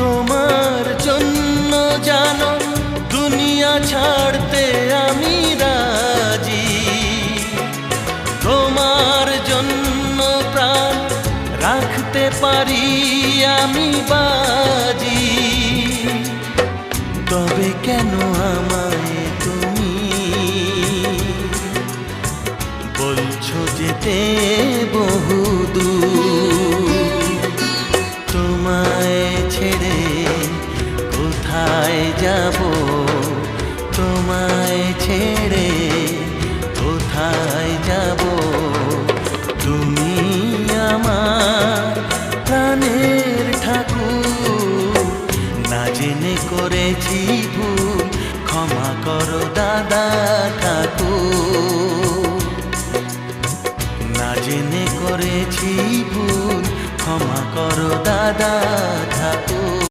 তোমার জন্য জানো দুনিয়া ছাড়তে আমি রাজি, তোমার জন্য প্রাণ রাখতে পারি আমি বাজি। তবে কেন আমায় তুমি বলছো যেতে বহুদূর? তোমায় ছেড়ে কোথায় যাব, তোমায় ছেড়ে কোথায় যাব? তুমি আমার প্রাণের ঠাকুর, না জেনে করেছি ভুল, ক্ষমা করো দাদা ঠাকুর। না জেনে করেছি ভুল, ক্ষমা করো দাদা ঠাকুর।